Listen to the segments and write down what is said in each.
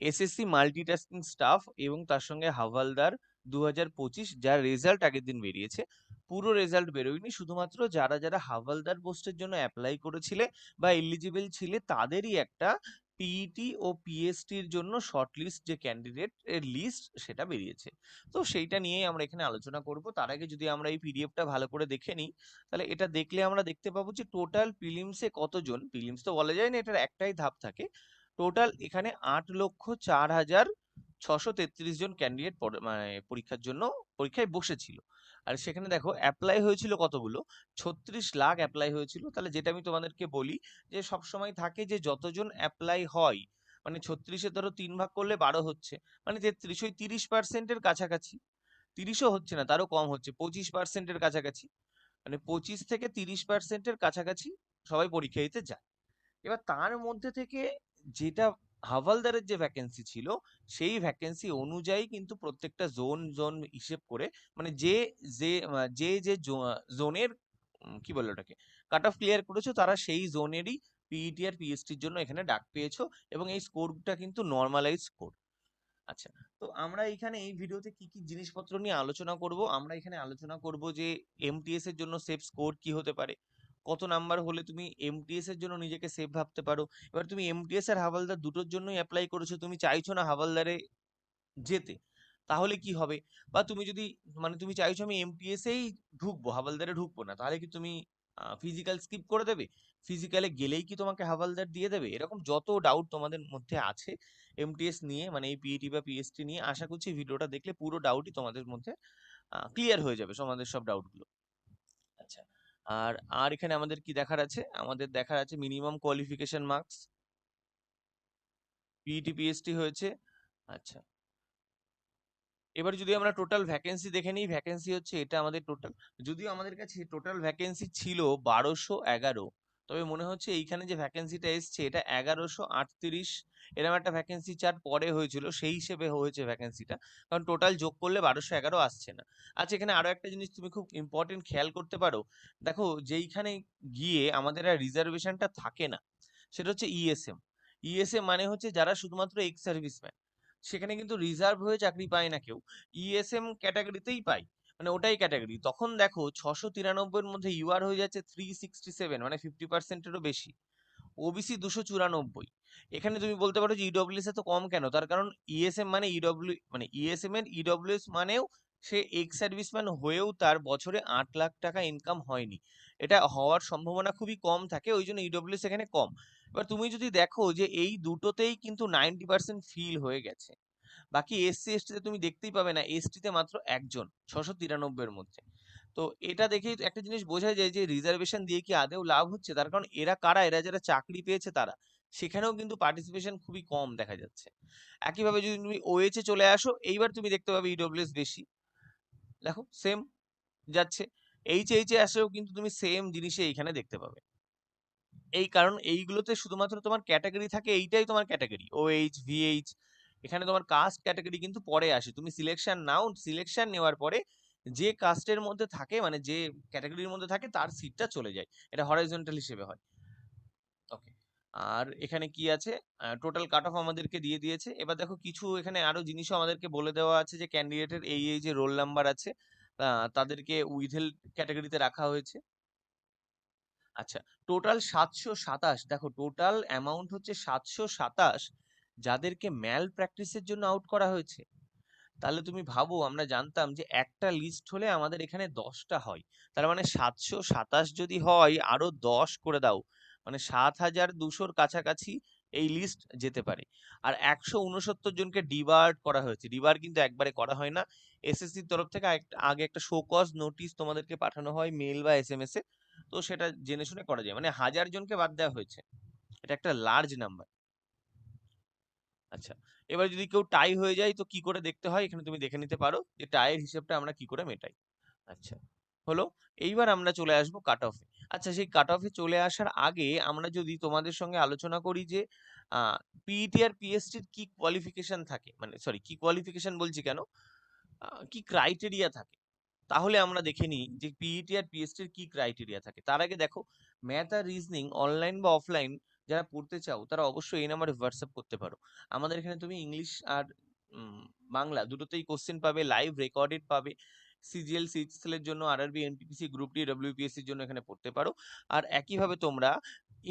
SSC multitasking staff এবং তার সঙ্গে হাওয়ালদার 2025, যার রেজাল্ট আগের দিন বেরিয়েছে। পুরো রেজাল্ট বেরোয়নি, শুধুমাত্র যারা যারা হাওয়ালদার পোস্টের জন্য অ্যাপ্লাই করেছিলে বা এলিজিবল ছিলে তাদেরই একটা পিইটি ও পিএসটির জন্য শর্টলিস্ট, যে ক্যান্ডিডেট এর লিস্ট, সেটা বেরিয়েছে। তো সেইটা নিয়েই আমরা এখানে আলোচনা করব। তার আগে যদি আমরা এই পিডিএফটা ভালো করে দেখে নিই, তাহলে এটা দেখলে আমরা দেখতে পাবো যে টোটাল প্রিলিমসে কতজন, প্রিলিমস তো বলা যায় না, এটার একটাই ধাপ থাকে। টোটাল এখানে 8,04,633 জন ক্যান্ডিডেট মানে পরীক্ষার জন্য পরীক্ষায় বসেছিল। আর সেখানে দেখো অ্যাপ্লাই হয়েছিল কতগুলো, 36 লাখ অ্যাপ্লাই হয়েছিল। তাহলে যেটা আমি তোমাদেরকে বলি, যে সব সময় থাকে যে যতজন অ্যাপ্লাই হয়, মানে 36-এ ধরো 3 ভাগ করলে 12 হচ্ছে, মানে 33, ওই 30%-এর কাছাকাছি। 30ও হচ্ছে না, তারও কম হচ্ছে, 25%-এর কাছাকাছি। মানে 25 থেকে 30%-এর কাছাকাছি সবাই পরীক্ষা দিতে যায়। এবার তার মধ্যে থেকে যেটা হাভালদারের যে ভ্যাকেন্সি ছিল, সেই ভ্যাকেন্সি অনুযায়ী কিন্তু প্রত্যেকটা জোন জোন হিসেব করে, মানে যে জোনের কি বলে ওটাকে কাট অফ ক্লিয়ার করেছো, তারা সেই জোনেরই পিইটি আর পিএসটির জন্য এখানে ডাক পেয়েছো। এবং এই স্কোরটা কিন্তু নর্মালাইজ স্কোর। আচ্ছা, তো আমরা এখানে এই ভিডিওতে কি কি জিনিসপত্র নিয়ে আলোচনা করব, আমরা এখানে আলোচনা করব যে এমটিএস এর জন্য সেফ স্কোর কি হতে পারে, কত নাম্বার হলে তুমি এমটিএস এর জন্য নিজেকে সেফ ভাবতে পারো। এবার তুমি এমটিএস আর হাভালদার দুটোর জন্যই অ্যাপ্লাই করেছো, তুমি চাইছো না হাভালদারে যেতে, তাহলে কি হবে? বা তুমি যদি, মানে তুমি চাইছো আমি এমটিএস এই ঢুকবো, হাভালদারে ঢুকবো না, তাহলে কি তুমি ফিজিক্যাল স্কিপ করে দেবে? ফিজিক্যালে গেলেই কি তোমাকে হাভালদার দিয়ে দেবে? এরকম যত ডাউট তোমাদের মধ্যে আছে এমটিএস নিয়ে, মানে এই পিইটি বা পিএসটি নিয়ে, আশা করছি ভিডিওটা দেখলে পুরো ডাউটই তোমাদের মধ্যে ক্লিয়ার হয়ে যাবে, তোমাদের সব ডাউটগুলো। আচ্ছা, আর আর এখানে আমাদের কি দেখার আছে? আমাদের দেখার আছে minimum qualification marks, PET PST হয়েছে। আচ্ছা, এবার যদি আমরা টোটাল ভ্যাকেন্সি দেখে নিই, ভ্যাকেন্সি হচ্ছে এটা আমাদের টোটাল। যদিও আমাদের কাছে টোটাল ভ্যাকেন্সি ছিল 1211, তবে মনে হচ্ছে এইখানে যে ভ্যাকেন্সিটা এসছে এটা 1138, এরকম একটা ভ্যাকেন্সি চার্ট পরে হয়েছিল, সেই হিসেবে হয়েছে ভ্যাকেন্সিটা, কারণ টোটাল যোগ করলে 1211 আসছে না। আচ্ছা, এখানে আরো একটা জিনিস তুমি খুব ইম্পর্টেন্ট খেয়াল করতে পারো। দেখো, যেইখানে গিয়ে আমাদের আর রিজার্ভেশনটা থাকে না, সেটা হচ্ছে ইএসএম। ইএসএম মানে হচ্ছে যারা শুধুমাত্র এক্স সার্ভিসম্যান, সেখানে কিন্তু রিজার্ভ হয়ে চাকরি পায় না কেউ, ইএসএম ক্যাটাগরিতেই পায়, মানে ওটাই ক্যাটাগরি। তখন দেখো 693-এর মধ্যে ইউআর হয়ে যাচ্ছে 367, মানে 50%-এরও বেশি। ওবিসি 294। এখানে তুমি বলতে পারো যে ইডব্লিউএস এ তো কম কেন, তার কারণ ইএসএম মানে ইডব্লিউ, মানে ইএসএম এর ইডব্লিউএস মানেও সে এক্স সার্ভিসম্যান হয়েও তার বছরে 8 লাখ টাকা ইনকাম হয়নি, এটা হওয়ার সম্ভাবনা খুবই কম থাকে, ওই জন্য ইডব্লিউএস এখানে কম। এবার তুমি যদি দেখো যে এই দুটোতেই কিন্তু 90% ফিল হয়ে গেছে, বাকি এসসি এসটি তে তুমি দেখতেই পাবে না, এসটি তে মাত্র একজন 693-এর মধ্যে। তো এটা দেখেই তো একটা জিনিস বোঝা যায় যে রিজার্ভেশন দিয়ে কি আদেও লাভ হচ্ছে, তার কারণ এরা কারা, এরা যারা চাকরি পেয়েছে তারা, সেখানেও কিন্তু পার্টিসিপেশন খুবই কম দেখা যাচ্ছে। একইভাবে যদি তুমি ওএইচ এ চলে আসো, এইবার তুমি দেখতে পাবে ইডব্লিউএস বেশি, দেখো সেম যাচ্ছে। এইচ এ আসলেও কিন্তু তুমি সেম জিনিসে এইখানে দেখতে পাবে। এই কারণ এইগুলোতে শুধুমাত্র তোমার ক্যাটাগরি থাকে, এইটাই তোমার ক্যাটাগরি, ওএইচ ভিএইচ। এখানে তোমার কাস্ট ক্যাটাগরি কিন্তু পরে আসে, তুমি সিলেকশন নাও, সিলেকশন নেওয়ার পরে যে কাস্টের মধ্যে থাকে, মানে যে ক্যাটাগরির মধ্যে থাকে, তার সিটটা চলে যায়, এটা হরাইজন্টাল হিসেবে হয়। ওকে, আর এখানে কি আছে, টোটাল কাট অফ আমাদেরকে দিয়ে দিয়েছে। এবার দেখো কিছু এখানে আরো জিনিসও আমাদেরকে বলে দেওয়া আছে, যে ক্যান্ডিডেটের এই এই যে রোল নাম্বার আছে, তাদেরকে উইথহেল্ড ক্যাটাগরিতে রাখা হয়েছে। আচ্ছা, টোটাল 727, দেখো টোটাল অ্যামাউন্ট হচ্ছে 727, যাদেরকে ম্যাল প্র্যাকটিসের জন্য আউট করা হয়েছে। তাহলে তুমি ভাবো, আমরা জানতাম যে একটা লিস্ট হলে আমাদের এখানে 10টা হয়, তার মানে 727 যদি হয়, আরো 10 করে দাও, মানে 7,200-র কাছাকাছি এই লিস্ট যেতে পারে। আর 169 জনকে ডিবার করা হয়েছে, ডিবার কিন্তু একবারে করা হয় না, এসএসসির তরফ থেকে আগে একটা শো কজ নোটিশ তোমাদেরকে পাঠানো হয় মেল বা এসএমএস এ, তো সেটা জেনে শুনে করা যায়, মানে 1,000 জনকে বাদ দেওয়া হয়েছে, এটা একটা লার্জ নাম্বার। আচ্ছা, এবার যদি কেউ টাই হয়ে যায় তো কি করে দেখতে হয়, এখানে তুমি দেখে নিতে পারো যে টাইয়ের হিসেবটা আমরা কি করে মেটাই। আচ্ছা, হলো। এইবার আমরা চলে আসবো কাট অফে। আচ্ছা, সেই কাট অফে চলে আসার আগে আমরা যদি তোমাদের সঙ্গে আলোচনা করি যে পিইটি আর পিএসটির কি কোয়ালিফিকেশন থাকে, মানে সরি, কি কোয়ালিফিকেশন বলছি কেন, কি ক্রাইটেরিয়া থাকে, তাহলে আমরা দেখে নিই যে পিইটি আর পিএসটির কি ক্রাইটেরিয়া থাকে। তার আগে দেখো, ম্যাথ আর রিজনিং অনলাইন বা অফলাইন যারা পড়তে চাও তারা অবশ্যই এই নাম্বারে হোয়াটসঅ্যাপ করতে পারো। আমাদের এখানে তুমি ইংলিশ আর বাংলা দুটোতেই কোশ্চেন পাবে, লাইভ রেকর্ডেড পাবে। সিজিএল সিজিএল এর জন্য, RRB NTPC group D WPSC এর জন্য এখানে পড়তে পারো। আর একইভাবে তোমরা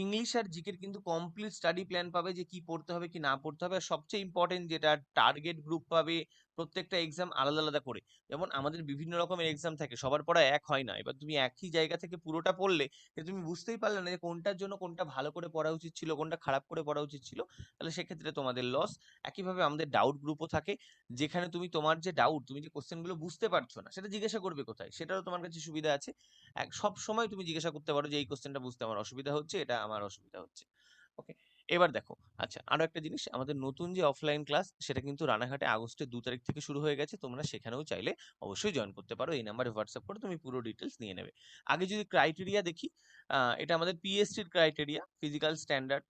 ইংলিশ আর জিকের কিন্তু কমপ্লিট স্টাডি প্ল্যান পাবে, যে কি পড়তে হবে কি না পড়তে হবে। আর সবচেয়ে ইম্পর্টেন্ট যেটা, টার্গেট গ্রুপ পাবে। প্রত্যেকটা এক্সাম আলাদা আলাদা করে, যেমন আমাদের বিভিন্ন রকমের এক্সাম থাকে, সবার পড়া এক হয় না। এবার তুমি একই জায়গা থেকে পুরোটা পড়লে তুমি বুঝতেই পারলে না যে কোনটার জন্য কোনটা ভালো করে পড়া উচিত ছিল, কোনটা খারাপ করে পড়া উচিত ছিল, তাহলে সেক্ষেত্রে তোমাদের লস। একইভাবে আমাদের ডাউট গ্রুপও থাকে, যেখানে তুমি তোমার যে ডাউট, তুমি যে কোশ্চেন গুলো বুঝতে পারছো না সেটা জিজ্ঞাসা করবে কোথায়, সেটারও তোমার কাছে সুবিধা আছে। সব সময় তুমি জিজ্ঞাসা করতে পারো যে এই কোশ্চেনটা বুঝতে আমার অসুবিধা হচ্ছে, এটা আমার অসুবিধা হচ্ছে। ওকে, এবার দেখো, আচ্ছা আরো একটা জিনিস, আমাদের নতুন যে অফলাইন ক্লাস সেটা কিন্তু রানাঘাটে আগস্টের 2 তারিখ থেকে শুরু হয়ে গেছে। তোমরা সেখানেও চাইলে অবশ্যই জয়েন করতে পারো, এই নাম্বারে হোয়াটসঅ্যাপ করে তুমি পুরো ডিটেলস নিয়ে নেবে। আগে যদি ক্রাইটেরিয়া দেখি, এটা আমাদের পিএসসির ক্রাইটেরিয়া, ফিজিক্যাল স্ট্যান্ডার্ড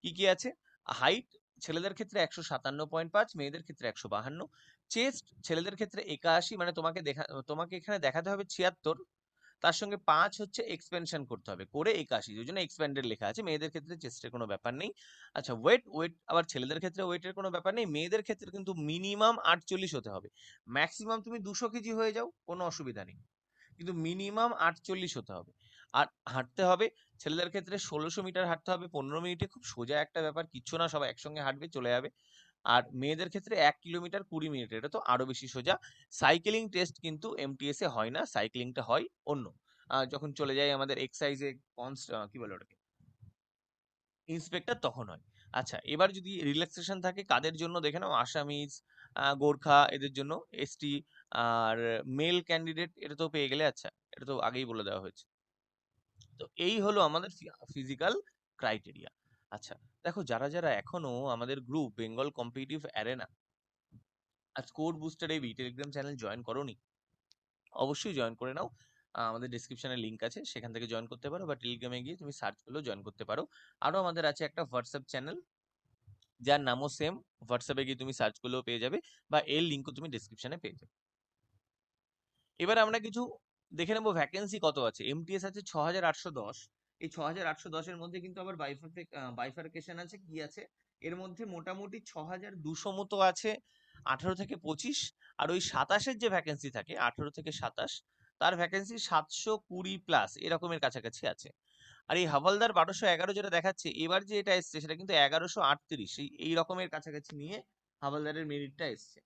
কি কি আছে। হাইট ছেলেদের ক্ষেত্রে 157.5, মেয়েদের ক্ষেত্রে 152। চেস্ট ছেলেদের ক্ষেত্রে 81, মানে তোমাকে এখানে দেখাতে হবে 76, তার সঙ্গে 5 হচ্ছে এক্সপেনশন করতে হবে, করে 81, ওই জন্য এক্সপ্যান্ডেড লেখা আছে। মেয়েদের ক্ষেত্রে চেস্টের কোনো ব্যাপার নেই। আচ্ছা, ওয়েট আবার ছেলেদের ক্ষেত্রে ওয়েটের কোনো ব্যাপার নেই, মেয়েদের ক্ষেত্রে কিন্তু মিনিমাম 48 হতে হবে। ম্যাক্সিমাম তুমি 200 কেজি হয়ে যাও, কোনো অসুবিধা নেই, কিন্তু মিনিমাম 48 হতে হবে। আর হাঁটতে হবে, ছেলেদের ক্ষেত্রে 1600 মিটার হাঁটতে হবে 15 মিনিটে, খুব সোজা একটা ব্যাপার, কিচ্ছু না, সবাই একসঙ্গে হাঁটবে চলে যাবে। আর মেয়েদের ক্ষেত্রে 1 কিলোমিটার 20 মিনিট, এটা তো আরো বেশি সোজা। সাইকেলিং টেস্ট কিন্তু এমটিএস এ হয় না, সাইক্লিংটা হয় অন্য, যখন চলে যায় আমাদের এক্সাইজে কি বলে ওটাকে, ইন্সপেক্টর, তখন হয়। আচ্ছা, এবার যদি রিল্যাক্সেশন থাকে কাদের জন্য দেখে নাও, আসামিজ, গোর্খা এদের জন্য, এসটি, আর মেল ক্যান্ডিডেট এটা তো পেয়ে গেলে। আচ্ছা, এটা তো আগেই বলে দেওয়া হয়েছে। তো এই হলো আমাদের ফিজিক্যাল ক্রাইটেরিয়া। আচ্ছা, দেখো যারা যারা এখনো আমাদের গ্রুপ বেঙ্গল কম্পিটিটিভ অ্যারেনা আর স্কোর বুস্টার এই টেলিগ্রাম চ্যানেল জয়েন করোনি, অবশ্যই জয়েন করে নাও। আমাদের ডেসক্রিপশনে লিংক আছে, সেখান থেকে জয়েন করতে পারো, বা টেলিগ্রামে গিয়ে তুমি সার্চ করলেও জয়েন করতে পারো। আরো আমাদের আছে একটা হোয়াটসঅ্যাপ চ্যানেল, যার নামও সেম, হোয়াটসঅ্যাপে গিয়ে তুমি সার্চ করলেও পেয়ে যাবে, বা এর লিংকও তুমি ডেসক্রিপশনে পেয়ে যাবে। এবার আমরা কিছু দেখে নেবো ভ্যাকেন্সি কত আছে। এমটিএস আছে 6810, এই 6810 এর মধ্যে কিন্তু আবার বাইফারকেশন আছে, কি আছে এর মধ্যে, মোটামুটি 6200 মতো আছে 18 থেকে 25। আর ওই 27-এর যে ভ্যাকেন্সি থাকে 18 থেকে 27, তার ভ্যাকেন্সি 720+ এরকমের কাছাকাছি আছে। আর এই হাভালদার 1211 যেটা দেখাচ্ছে, এবার যে এটা এসছে সেটা কিন্তু 1138, এই রকমের কাছাকাছি নিয়ে হাভালদারের মেরিটটা এসছে,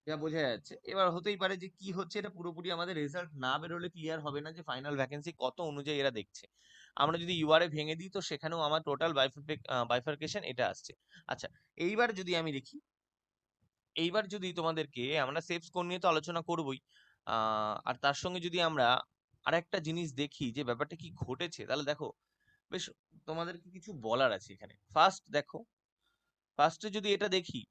যা বোঝা যাচ্ছে। এবার হতেই পারে যে কি হচ্ছে, এটা পুরোপুরি আমাদের রেজাল্ট না বেরোলে ক্লিয়ার হবে না যে ফাইনাল ভ্যাকেন্সি কত অনুযায়ী এরা দেখছে। আমরা যদি ইউআরএ ভেঙে দিই তো সেখানেও আমার টোটাল বাইফারকেশন এটা আসছে। আচ্ছা, এইবার যদি আমি দেখি, এইবার যদি তোমাদেরকে, আমরা সেফ স্কোর নিয়ে তো আলোচনা করবোই, আর তার সঙ্গে যদি আমরা আরেকটা জিনিস দেখি যে ব্যাপারটা কি ঘটেছে, তাহলে দেখো বেশ তোমাদেরকে কিছু বলার আছে এখানে। ফার্স্ট দেখো, ফার্স্টে যদি এটা দেখি,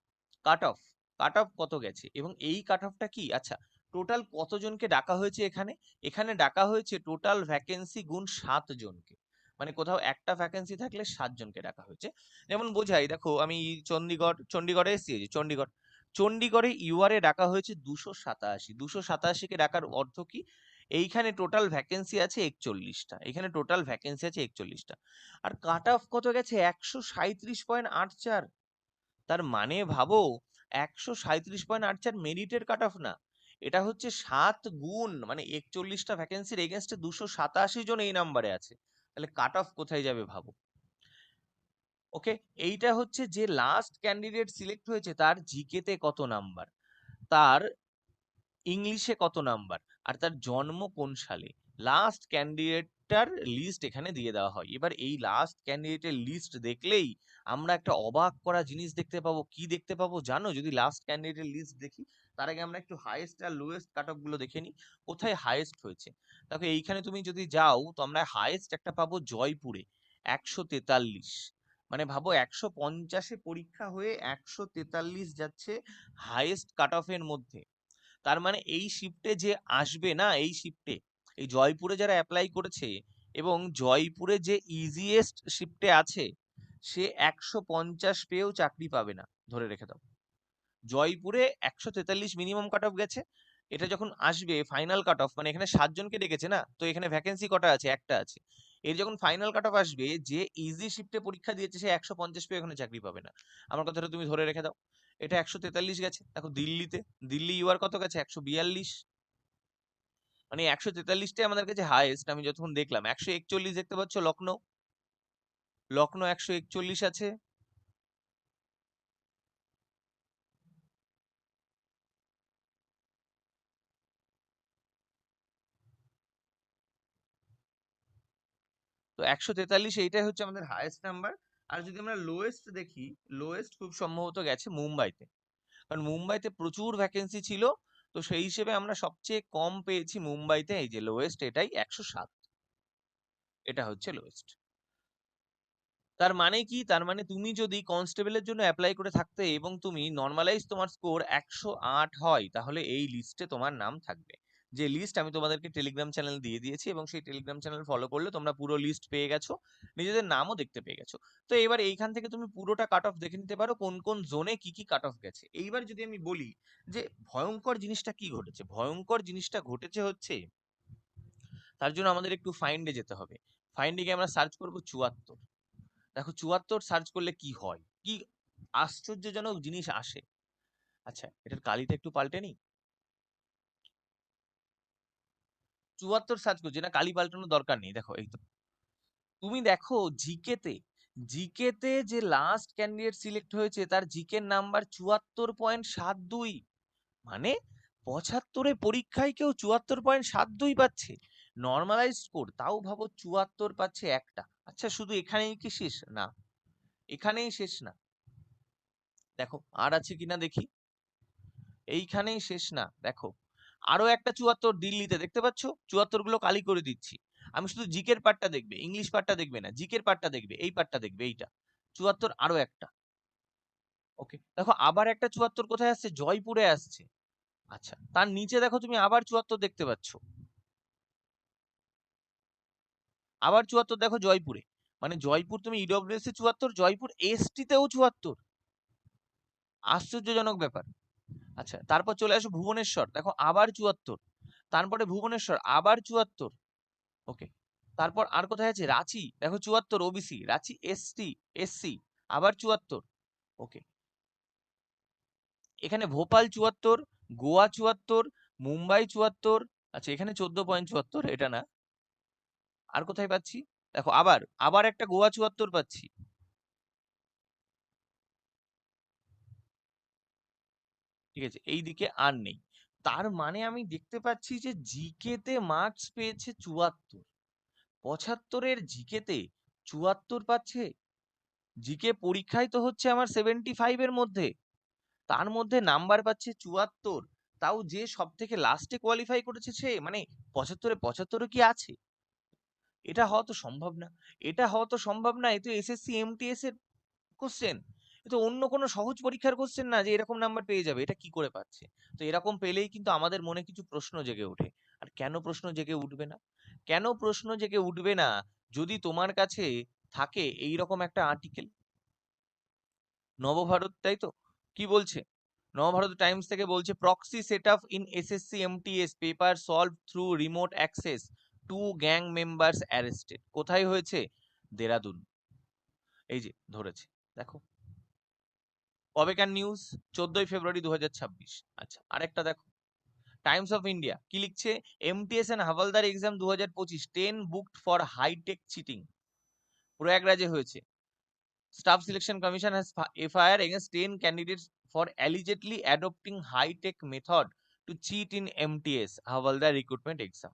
কাট অফ, কাট অফ কত গেছে, এবং এই কাট অফটা কি, আচ্ছা টোটাল কতজনকে ডাকা হয়েছে এখানে, এখানে ডাকা হয়েছে টোটাল ভ্যাকেন্সি গুণ 7 জনকে, মানে কোথাও একটা ভ্যাকেন্সি থাকলে 7 জনকে ডাকা হয়েছে। যেমন বোঝাই, দেখো আমি চণ্ডীগড়ে এসেছি, এই যে চণ্ডীগড়ে ইউআরএ ডাকা হয়েছে 287 কে ডাকার অর্থ কি, এইখানে টোটাল ভ্যাকেন্সি আছে 41টা, এখানে টোটাল ভ্যাকেন্সি আছে 41টা, আর কাট অফ কত গেছে 137.84। তার মানে ভাবো, 137.84 মেরিটের কাট অফ না, এটা হচ্ছে 7 গুণ, মানে 41টা ভ্যাকেন্সির এগেনস্টে 287 জন এই নাম্বারে আছে, তাহলে কাট অফ কোথায় যাবে ভাবো। ওকে, এইটা হচ্ছে যে লাস্ট ক্যান্ডিডেট সিলেক্ট হয়েছে তার জিকে তে কত নাম্বার, তার ইংলিশে কত নাম্বার, আর তার জন্ম কোন সালে। লাস্ট ক্যান্ডিডেটটার লিস্ট এখানে দিয়ে দেওয়া হয়। এবার এই লাস্ট ক্যান্ডিডেটের লিস্ট দেখলেই আমরা একটা অবাক করা জিনিস দেখতে পাবো। কি দেখতে পাবো জানো, যদি লাস্ট ক্যান্ডিডেটের লিস্ট দেখি, তার আগে আমরা একটু হাইয়েস্ট আর লোয়েস্ট কাট অফ গুলো দেখে নিই, কোথায় হাইয়েস্ট হয়েছে। দেখো এইখানে তুমি যদি যাও তো আমরা হাইয়েস্ট একটা পাবো জয়পুরে, 143। মানে ভাবো 150-এ পরীক্ষা হয়ে 143 যাচ্ছে হাইয়েস্ট কাট অফ এর মধ্যে। তার মানে এই শিফটে যে আসবে না, এই শিফটে এই জয়পুরে যারা অ্যাপ্লাই করেছে এবং জয়পুরে যে ইজিয়েস্ট শিফটে আছে, সে 150 পেয়েও চাকরি পাবে না, ধরে রেখে দাও। জয়পুরে 143 মিনিমাম কাট অফ গেছে, এটা যখন আসবে ফাইনাল কাট অফ, মানে এখানে 7 জনকে ডেকেছে না, তো এখানে ভ্যাকেন্সি কটা আছে, একটা আছে, এর যখন ফাইনাল কাট অফ আসবে, যে ইজি শিফটে পরীক্ষা দিয়েছে সে 150 পেয়ে ওখানে চাকরি পাবে না। আমার কথাটা তুমি ধরে রেখে দাও। এটা 143 গেছে, দেখো দিল্লিতে, দিল্লি ইউআর কত গেছে, 142। মানে 143টাই আমাদের কাছে হাইয়েস্ট। আমি যতক্ষণ দেখলাম 141 দেখতে পাচ্ছ লখনৌ, লখনৌ 141 আছে। তো 143 এইটাই হচ্ছে আমাদের হাইয়েস্ট নাম্বার। আর যদি আমরা লোয়েস্ট দেখি, লোয়েস্ট খুব সম্ভবত গেছে মুম্বাইতে, কারণ মুম্বাইতে প্রচুর ভ্যাকেন্সি ছিল। তো সেই হিসেবে আমরা সবচেয়ে কম পেয়েছি মুম্বাইতে, এই যে লোয়েস্ট এটাই 107, এটা হচ্ছে লোয়েস্ট। তার মানে কি, তার মানে তুমি যদি কনস্টেবলের জন্য অ্যাপ্লাই করে থাকতে এবং তুমি নর্মালাইজ তোমার স্কোর 108 হয়, তাহলে এই লিস্টে তোমার নাম থাকবে। যে লিস্ট আমি তোমাদেরকে টেলিগ্রাম চ্যানেল দিয়ে দিয়েছি, এবং সেই টেলিগ্রাম চ্যানেল ফলো করলে তোমরা পুরো লিস্ট পেয়ে গেছো, নিজেদের নামও দেখতে পেয়ে গেছো। তো এবার এইখান থেকে তুমি পুরোটা কাট অফ দেখে নিতে পারো কোন কোন জোনে কি কি কাট অফ গেছে। এইবার যদি আমি বলি যে ভয়ঙ্কর জিনিসটা কি ঘটেছে, ভয়ঙ্কর জিনিসটা ঘটেছে হচ্ছে, তার জন্য আমাদের একটু ফাইন্ডে যেতে হবে। ফাইন্ডে গিয়ে আমরা সার্চ করবো 74। দেখো 74 সার্চ করলে কি হয়, কি আশ্চর্যজনক জিনিস আসে। আচ্ছা, এটার কালিটা একটু পাল্টে নি। 74 সার্চ করছি না, কালি পাল্টানোর দরকার নেই, দেখো এই তো। তুমি দেখো জিকে তে, জিকে তে যে লাস্ট ক্যান্ডিডেট সিলেক্ট হয়েছে তার জিকে নাম্বার 74.72। মানে 75-এ পরীক্ষায় কেউ 74.72 পাচ্ছে, নর্মালাইজ স্কোর তাও ভাবো 74 পাচ্ছে একটা। আচ্ছা, শুধু এখানেই কি শেষ না? এখানেই শেষ না, দেখো আর আছে কিনা দেখি। এইখানেই শেষ না, দেখো আরো একটা 74 দিল্লিতে, দেখতে পাচ্ছ? 74 গুলো কালি করে দিচ্ছি। আমি শুধু জিকের পার্টটা দেখবে, ইংলিশ পার্টটা দেখবে না, জিকের পার্টটা দেখবে, এই পার্টটা দেখবে, এইটা 74 আরো একটা। ওকে, দেখো আবার একটা 74 কোথায় আসছে, জয়পুরে আসছে। আচ্ছা, তার নিচে দেখো তুমি আবার 74 দেখতে পাচ্ছ, আবার 74 দেখো জয়পুরে। মানে জয়পুর, তুমি ইডব্লিউএস এ 74, জয়পুর এসটি তেও 74। আশ্চর্যজনক ব্যাপার। আচ্ছা, তারপর চলে আসো ভুবনেশ্বর, দেখো আবার 74। তারপরে ভুবনেশ্বর আবার 74। ওকে, তারপর আর কোথায় আছে, রাঁচি, দেখো 74 ওবিসি, রাঁচি এসটি এসসি, আবার 74। ওকে, এখানে ভোপাল 74, গোয়া 74, মুম্বাই 74। আচ্ছা, এখানে 14.74, এটা না। আর কোথায় পাচ্ছি, দেখো আবার আবার একটা গোয়া 74 পাচ্ছি। ঠিক আছে, এই দিকে আর নেই। তার মানে আমি দেখতে পাচ্ছি যে জিকে তে মার্কস পেয়েছে 74, 75-এর জিকে তে 74 পাচ্ছে। জিকে পরীক্ষায় তো হচ্ছে আমার 75 এর মধ্যে, তার মধ্যে নাম্বার পাচ্ছে 74। তাও যে সব থেকে লাস্টে কোয়ালিফাই করেছে সে, মানে 75-এ 75 কি আছে? এটা হওয়া তো সম্ভব না, এটা হওয়া তো সম্ভব না। এ তো এসএসসি এমটিএস এর কোশ্চেন, এ তো অন্য কোনো সহজ পরীক্ষার কোশ্চেন না যে এরকম নাম্বার পেয়ে যাবে। এটা কি করে পাচ্ছে? তো এরকম পেলেই কিন্তু আমাদের মনে কিছু প্রশ্ন জেগে ওঠে। আর কেন প্রশ্ন জেগে উঠবে না? কেন প্রশ্ন জেগে উঠবে না? যদি তোমার কাছে থাকে এইরকম একটা আর্টিকেল, নবভারত, তাই তো, কি বলছে? নবভারত টাইমস থেকে বলছে, proxy set up in SSC MTS paper solve through remote access, two gang members arrested. কোথায় হয়েছে? দেরাদুন। এই যে ধরেছে, দেখো। কবেকার নিউজ? 14ই ফেব্রুয়ারি 2026। আচ্ছা, আরেকটা দেখো, টাইমস অফ ইন্ডিয়া কি লিখছে, MTS and Havaldar exam 2025, 10 booked for hitech cheating. প্রয়াগরাজে হয়েছে। Staff Selection Commission has FIR against 10 candidates for allegedly adopting hitech method to cheat in MTS Havaldar recruitment exam.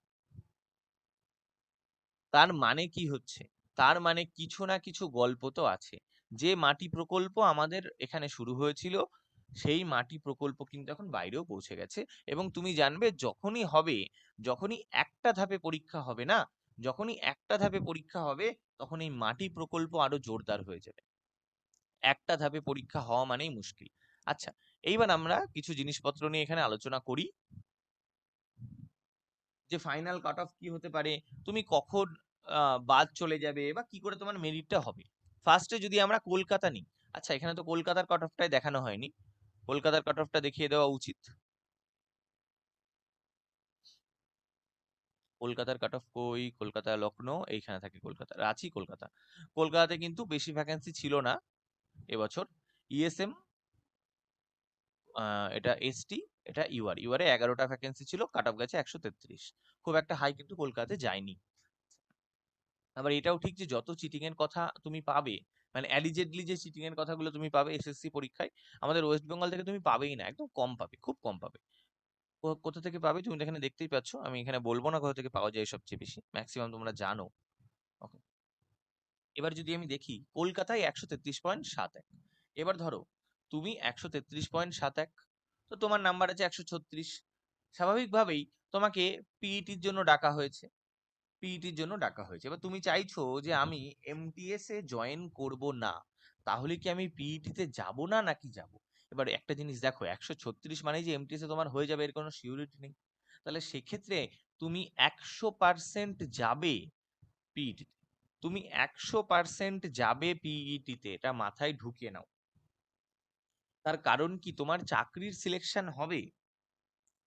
তার মানে কি হচ্ছে? তার মানে কিছু না কিছু গল্প তো আছে। যে মাটি প্রকল্প আমাদের এখানে শুরু হয়েছিল, সেই মাটি প্রকল্প কিন্তু এখন বাইরেও পৌঁছে গেছে। এবং তুমি জানবে যখনই হবে, যখনই একটা ধাপে পরীক্ষা হবে না, যখনই একটা ধাপে পরীক্ষা হবে, তখন এই মাটি প্রকল্প আরো জোরদার হয়ে যাবে। একটা ধাপে পরীক্ষা হওয়া মানেই মুশকিল। আচ্ছা, এইবার আমরা কিছু জিনিসপত্র নিয়ে এখানে আলোচনা করি, যে ফাইনাল কাট অফ কি হতে পারে, তুমি কখন বাদ চলে যাবে, বা কি করে তোমার মেরিটটা হবে। ফার্স্টে যদি আমরা কলকাতা নিই, আচ্ছা এখানে তো কলকাতার কাট অফটাই দেখানো হয়নি, কলকাতার কাট অফটা দেখিয়ে দেওয়া উচিত। কলকাতার কাট অফ কই? কলকাতা, লখনৌ, এইখানে থাকে কলকাতা, রাঁচি, কলকাতা। কলকাতাতে কিন্তু বেশি ভ্যাকেন্সি ছিল না এবছর। ইএসএম, এটা এসটি, এটা ইউআর। ইউআরে 11টা ভ্যাকেন্সি ছিল, কাট অফ গেছে 133। খুব একটা হাই কিন্তু কলকাতাতে যায়নি। আবার এটাও ঠিক যে যত চিটিং এর কথা তুমি পাবে, মানে অ্যালিজেডলি যে চিটিং এর কথাগুলো তুমি পাবে এসএসসি পরীক্ষায়, আমাদের ওয়েস্ট বেঙ্গল থেকে তুমি পাবেই না, একদম কম পাবে, খুব কম পাবে। কোথা থেকে পাবে তুমি এখানে দেখতেই পাচ্ছ, আমি এখানে বলবো না কোথা থেকে পাওয়া যায় সবচেয়ে বেশি, ম্যাক্সিমাম তোমরা জানো। ওকে, এবার যদি আমি দেখি কলকাতায় 133.71। এবার ধরো তুমি 133.71, তো তোমার নাম্বার আছে 136। স্বাভাবিকভাবেই তোমাকে পিইটির জন্য ডাকা হয়েছে, পিইটির জন্য ডাকা হয়েছে। এবার তুমি চাইছো যে আমি এমটিএস এ জয়েন করব না, তাহলে কি আমি পিইটি তে যাব না নাকি যাব? এবার একটা জিনিস দেখো, 136 মানে যে এমটিএস এ তোমার হয়ে যাবে এর কোনো সিউরিটি নেই। তাহলে সেক্ষেত্রে তুমি 100% যাবে পিইটি তে, তুমি 100% যাবে পিইটি তে, এটা মাথায় ঢুকিয়ে নাও। তার কারণ কি, তোমার চাকরির সিলেকশন হবে,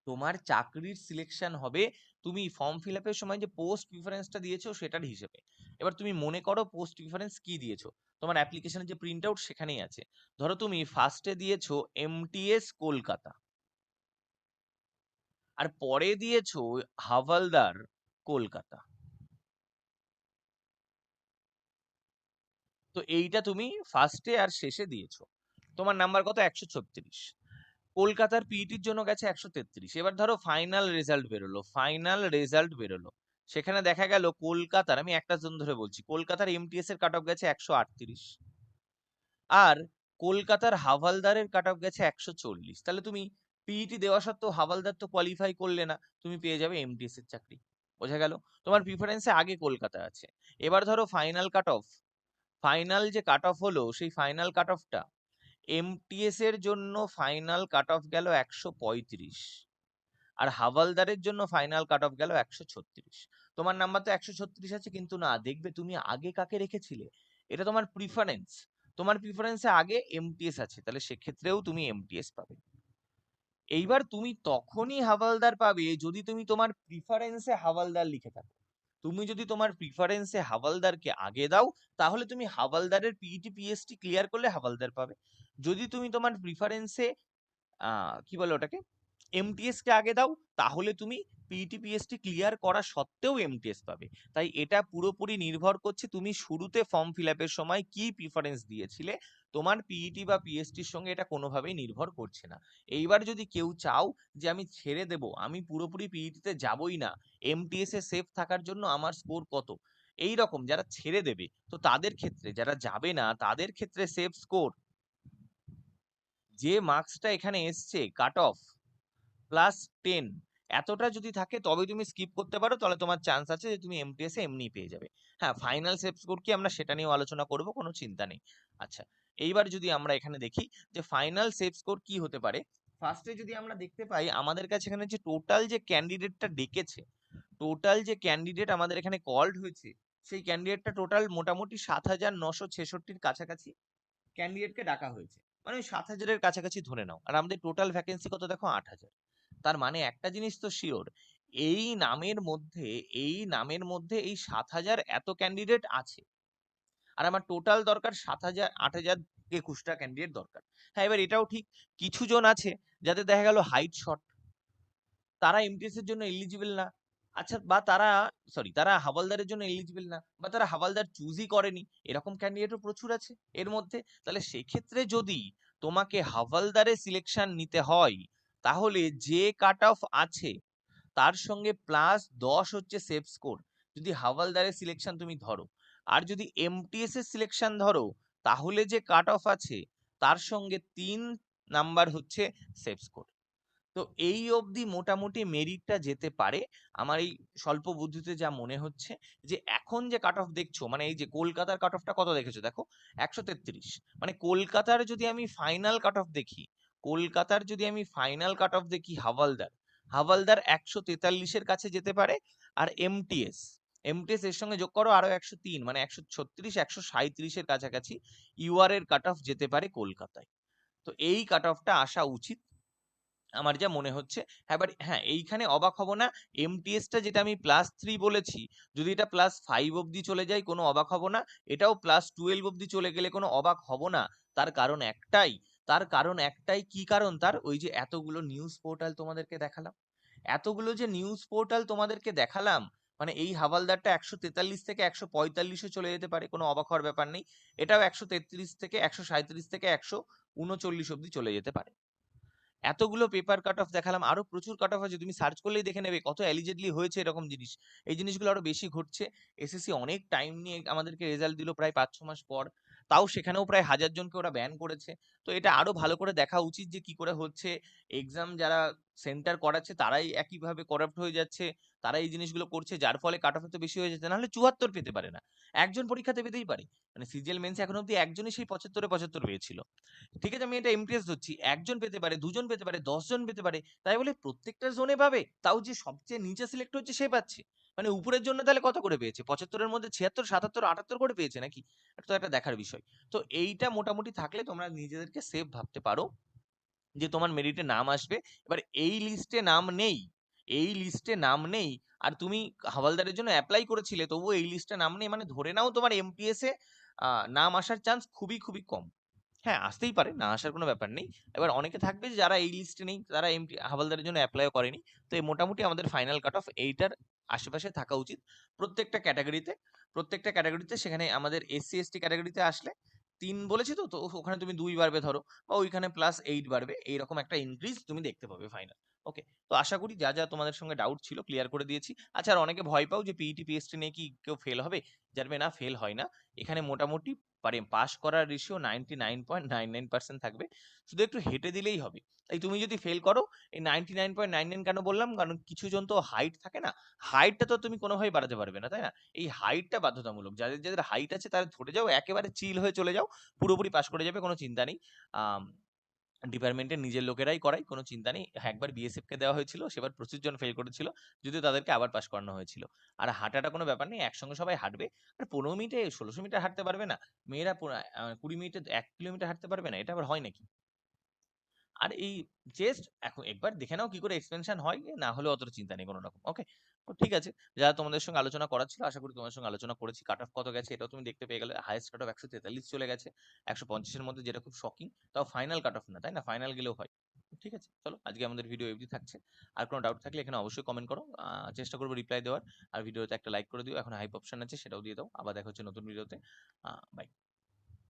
তোমার চাকরির সিলেকশন হবে তুমি ফর্ম ফিল আপের সময় যে পোস্ট প্রিফারেন্সটা দিয়েছো সেটার হিসেবে। এবার তুমি মনে করো পোস্ট প্রিফারেন্স কি দিয়েছো, তোমার অ্যাপ্লিকেশনের যে প্রিন্ট আউট সেখানেই আছে। ধরো তুমি ফার্স্টে দিয়েছো এমটিএস কলকাতা, আর পরে দিয়েছো হাভালদার কলকাতা। তো এইটা তুমি ফার্স্টে আর শেষে দিয়েছো, তোমার নাম্বার কত? 136। কলকাতার পিইটির জন্য গেছে 133। এবার ধরো ফাইনাল রেজাল্ট বেরোলো, ফাইনাল রেজাল্ট বেরোলো, সেখানে দেখা গেল কলকাতার, আমি একটা জন ধরে বলছি, কলকাতার এমটিএস এর কাট অফ গেছে 138, আর কলকাতার হাভালদারের কাট অফ গেছে 140। তাহলে তুমি পিইটি দেওয়া সত্ত্বেও হাভালদার তো কোয়ালিফাই করলে না, তুমি পেয়ে যাবে এমটিএস এর চাকরি। বোঝা গেল? তোমার প্রিফারেন্সে আগে কলকাতা আছে। এবার ধরো ফাইনাল কাট অফ, ফাইনাল যে কাট অফ হলো সেই ফাইনাল কাট অফটা এমটিএস এর জন্য ফাইনাল কাট অফ গেল 135, আর হাভালদারের জন্য ফাইনাল কাট অফ গেল 136। তোমার নাম্বার তো 136 আছে, কিন্তু না, দেখবে তুমি আগে কাকে রেখেছিলে, এটা তোমার প্রিফারেন্স, তোমার প্রিফারেন্সে আগে এমটিএস আছে, তাহলে সেক্ষেত্রেও তুমি এমটিএস পাবে। এইবার তুমি তখনই হাভালদার পাবে যদি তুমি তোমার প্রিফারেন্সে হাভালদার লিখে থাকো। তুমি যদি তোমার প্রিফারেন্সে হাভালদারকে আগে দাও, তাহলে তুমি হাভালদারের পিইটি পিএসটি ক্লিয়ার করলে হাভালদার পাবে। যদি তুমি তোমার প্রিফারেন্সে কি বলে ওটাকে, এমটিএস কে আগে দাও, তাহলে তুমি পিইটি পিএসটি ক্লিয়ার করা সত্ত্বেও এমটিএস পাবে। তাই এটা পুরোপুরি নির্ভর করছে তুমি শুরুতে ফর্ম ফিল আপের সময় কি প্রিফারেন্স দিয়েছিলে, তোমার পিইটি বা পিএসটির সঙ্গে এটা কোনোভাবেই নির্ভর করছে না। এইবার যদি কেউ চাও যে আমি ছেড়ে দেব, আমি পুরোপুরি পিইটি তে যাবই না, এমটিএস এ সেফ থাকার জন্য আমার স্কোর কত, এই রকম যারা ছেড়ে দেবে, তো তাদের ক্ষেত্রে, যারা যাবে না তাদের ক্ষেত্রে সেফ স্কোর, যে মার্কসটা এখানে এসছে কাট অফ +10, এতটা যদি থাকে তবে তুমি স্কিপ করতে পারো, তাহলে তোমার চান্স আছে যে তুমি এমটিএস এ এমনি পেয়ে যাবে। হ্যাঁ, ফাইনাল সেফ স্কোর কি, আমরা সেটা নিয়েও আলোচনা করব, কোনো চিন্তা নেই। আচ্ছা, এইবার যদি আমরা এখানে দেখি যে ফাইনাল সেফ স্কোর কি হতে পারে, ফার্স্টে যদি আমরা দেখতে পাই আমাদের কাছে এখানে যে টোটাল যে ক্যান্ডিডেটটা ডেকেছে, টোটাল যে ক্যান্ডিডেট আমাদের এখানে কল্ড হয়েছে, সেই ক্যান্ডিডেটটা টোটাল মোটামুটি 7,966-র কাছাকাছি ক্যান্ডিডেটকে ডাকা হয়েছে, মানে ওই 7,000-এর কাছাকাছি ধরে নাও। আর আমাদের টোটাল ভ্যাকেন্সি কত দেখো, 8,000। তার মানে একটা জিনিস তো শিওর, এই নামের মধ্যে, এই নামের মধ্যে এই 7,000 এত ক্যান্ডিডেট আছে, আর আমার টোটাল দরকার 7,000, 8,021টা ক্যান্ডিডেট দরকার। হ্যাঁ, এবার এটাও ঠিক, কিছু জন আছে যাদের দেখা গেল হাইট শর্ট, তারা এমটিএস এর জন্য এলিজিবল না। আচ্ছা, বা তারা, সরি, তারা হাওলদারের জন্য এলিজিবল না, বা তারা হাওলদার চুজই করেনি, এরকম ক্যান্ডিডেটও প্রচুর আছে এর মধ্যে। তাহলে সেক্ষেত্রে যদি তোমাকে হাওলদারে সিলেকশন নিতে হয়, তাহলে যে কাট অফ আছে তার সঙ্গে +10 হচ্ছে সেফ স্কোর, যদি হাওলদারের সিলেকশন তুমি ধরো। আর যদি এমটিএস এর সিলেকশন ধরো, তাহলে যে কাট অফ আছে তার সঙ্গে 3 নাম্বার হচ্ছে সেফ স্কোর। তো এই অবধি মোটামুটি মেরিটটা যেতে পারে। আমার এই স্বল্প বুদ্ধিতে যা মনে হচ্ছে, যে এখন যে কাট অফ দেখছো, মানে এই যে কলকাতার কাট অফটা কত দেখেছো দেখো, 133। মানে কলকাতার যদি আমি ফাইনাল কাট অফ দেখি, কলকাতার যদি আমি ফাইনাল কাট অফ দেখি, হাভালদার, হাভালদার 143-এর কাছে যেতে পারে। আর এমটিএস, এমটিএস এর সঙ্গে যোগ করো আরো 103, মানে 136, 137-এর কাছাকাছি ইউআর এর কাট অফ যেতে পারে কলকাতায়। তো এই কাট অফটা আসা উচিত। আমার যা মনে হচ্ছে। এবার হ্যাঁ, এইখানে অবাক হব না, এমটিএসটা যেটা আমি +3 বলেছি, যদি এটা +5 অব্দি চলে যায় কোনো অবাক হব না, এটাও +12 অব্দি চলে গেলে কোনো অবাক হব না। তার কারণ একটাই, কি কারণ তার? ওই যে এতগুলো নিউজ পোর্টাল তোমাদেরকে দেখালাম, এতগুলো যে নিউজ পোর্টাল তোমাদেরকে দেখালাম, মানে এই হাওয়ালদারটা 143 থেকে 145 চলে যেতে পারে, কোনো অবাক হওয়ার ব্যাপার নেই। এটাও 133 থেকে 137 থেকে 139 অব্দি চলে যেতে পারে। এতগুলো পেপার কাট অফ দেখালাম, আরো প্রচুর কাট অফ আছে, তুমি সার্চ করলেই দেখে নেবে কত অ্যালিজেডলি হয়েছে এরকম জিনিস। এই জিনিসগুলো আরো বেশি ঘটছে। এসএসসি অনেক টাইম নিয়ে আমাদেরকে রেজাল্ট দিল প্রায় 5-6 মাস পর, তাও সেখানেও প্রায় 1000 জনকে ওরা ব্যান করেছে। তো এটা আরো ভালো করে দেখা উচিত যে কি করে হচ্ছে, এক্সাম যারা সেন্টার করাচ্ছে তারাই একইভাবে করাপ্ট হয়ে যাচ্ছে, তারা এই জিনিসগুলো করছে, যার ফলে কাট অফ তো বেশি হয়ে যাচ্ছে। নাহলে 74 পেতে পারে না, একজন পরীক্ষাতে পেতেই পারে। মানে সিজিএল মেন্স এখন অব্দি একজনই সেই 75-75 পেয়েছিল। ঠিক আছে, আমি এটা এমটিএস ধরছি, একজন পেতে পারে, দুজন পেতে পারে, 10 জন পেতে পারে, তাই বলে প্রত্যেকটা জোনে পাবে? তাও যে সবচেয়ে নিচে সিলেক্ট হচ্ছে সে পাচ্ছে? মানে উপরের জন্য তাহলে কত করে পেয়েছে? 75 এর মধ্যে 76, 77, 78 করে পেয়েছে নাকি? এটা তো একটা দেখার বিষয়। তো এইটা মোটামুটি থাকলে তোমরা নিজেদেরকে সেফ ভাবতে পারো যে তোমার মেরিটে নাম আসবে। এবার এই লিস্টে নাম নেই, এই লিস্টে নাম নেই, আর তুমি হাওয়ালদারের জন্য অ্যাপ্লাই করেছিলে তবুও এই লিস্টে নাম নেই, মানে ধরে নাও তোমার এমটিএস এ নাম আসার চান্স খুবই খুবই কম। হ্যাঁ, আসতেই পারে, না আসার কোনো ব্যাপার নেই। এবার অনেকে থাকবে যে যারা এই লিস্টে নেই, তারা এমটি হাওলদারের জন্য এপ্লাইও করেনি। তো এই মোটামুটি আমাদের ফাইনাল কাট অফ এইটার আশেপাশে থাকা উচিত প্রত্যেকটা ক্যাটাগরিতে। প্রত্যেকটা ক্যাটাগরিতে সেখানে আমাদের এসসি এসটি ক্যাটাগরিতে আসলে 3 বলেছি, তো তো ওখানে তুমি 2 বাড়বে ধরো, বা ওইখানে +8 বাড়বে, এইরকম একটা ইনক্রিজ তুমি দেখতে পাবে ফাইনাল। ওকে, তো আশা করি যা যা তোমাদের সঙ্গে ডাউট ছিল ক্লিয়ার করে দিয়েছি। আচ্ছা, আর অনেকে ভয় পাও যে পিইটি পিএসটি নিয়ে কি কেউ ফেল হবে, জানবে না, ফেল হয় না। এখানে মোটামুটি পাস করার রেশিও 99.99% থাকবে, শুধু একটু হেঁটে দিলেই হবে। তাই তুমি যদি ফেল করো, এই 99.99 কেন বললাম, কারণ কিছু জন তো হাইট থাকে না, হাইটটা তো তুমি কোনোভাবেই বাড়াতে পারবে না, তাই না? এই হাইটটা বাধ্যতামূলক, যাদের যাদের হাইট আছে তারা ধরে যাও, একেবারে চিল হয়ে চলে যাও, পুরোপুরি পাস করে যাবে, কোনো চিন্তা নেই। আম, ডিপার্টমেন্টের নিজের লোকেরাই করায়, কোনো চিন্তা নেই। একবার বিএসএফ কে দেওয়া হয়েছিল, সেবার প্রচুর জন ফেল করেছিল, যদিও তাদেরকে আবার পাস করানো হয়েছিল। আর হাঁটাটা কোনো ব্যাপার নেই, একসঙ্গে সবাই হাঁটবে। আর 15 মিনিটে 1600 মিটার হাঁটতে পারবে না মেয়েরা, 20 মিনিটে 1 কিলোমিটার হাঁটতে পারবে না, এটা আবার হয় নাকি? আর এই চেস্ট এখন একবার দেখে নাও কি করে এক্সপেনশন হয়, না হলে অতটা চিন্তা নেই কোনো রকম। ওকে, তো ঠিক আছে, যা তোমাদের সঙ্গে আলোচনা করার ছিল আশা করি তোমাদের সঙ্গে আলোচনা করেছি। কাট অফ কত গেছে এটাও তুমি দেখতে পেয়ে গেলে, হাইয়েস্ট কাট অফ 143 চলে গেছে 150 এর মধ্যে, যেটা খুব শকিং। তাও ফাইনাল কাট অফ না, তাই না? ফাইনাল গেলেও হয়। ঠিক আছে, চলো আজকে আমাদের ভিডিও অবধি থাকছে। আর কোনো ডাউট থাকলে এখানে অবশ্যই কমেন্ট করো, চেষ্টা করবো রিপ্লাই দেওয়ার। আর ভিডিওতে একটা লাইক করে দিও, এখন হাইপ অপশন আছে সেটাও দিয়ে দাও। আবার দেখা হচ্ছে নতুন ভিডিওতে। বাই।